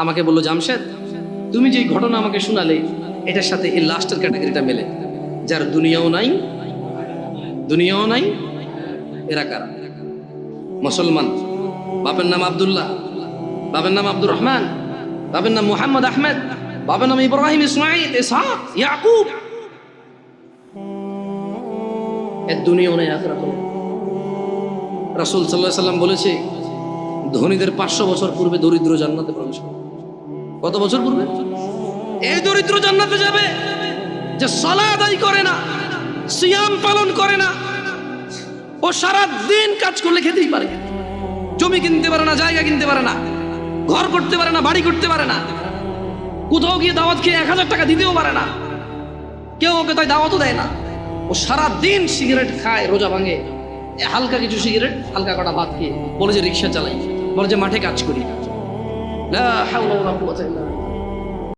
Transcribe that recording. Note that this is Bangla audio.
আমাকে বললো, জামশেদ তুমি যে ঘটনা আমাকে শোনালে এটার সাথে এই লাস্টের ক্যাটাগরিটা মেলে, যার দুনিয়াও নাই এরা কারা? মুসলমান, বাপের নাম আব্দুল্লাহ, বাপের নাম আব্দুর রহমান, বাপের নাম মুহাম্মদ আহমেদ, বাপের নাম ইব্রাহিম, ইসমাইল, ইসহাক, ইয়াকুব। এর দুনিয়াও নাই, আখিরাতও নাই। রাসূল সাল্লাল্লাহু আলাইহি সাল্লাম বলেছে, ধনীদের 500 বছর পূর্বে দরিদ্র জান্নাতে প্রবেশ করবে। কত বছর পূর্বে? এই দরিদ্র জান্নাতে যাবে যে সালাত আদায় করে না, সিয়াম পালন করে না। ও সারা দিন কাজ করলে খেতেই পারে, জমি কিনতে পারে না, জায়গা কিনতে পারে না, ঘর করতে পারে না, বাড়ি করতে পারে না, কোথাও গিয়ে দাওয়াত খেয়ে 1000 টাকা দিতেও পারে না, কেউ ওকে তাই দাওয়াতও দেয় না। ও সারা দিন সিগারেট খায়, রোজা ভাঙে, হালকা কিছু সিগারেট, হালকা কটা ভাত খেয়ে বলে যে রিক্সা চালাই, বলে যে মাঠে কাজ করি। লা হাওলা ওয়ালা কুওয়াতা ইল্লা বিল্লাহ।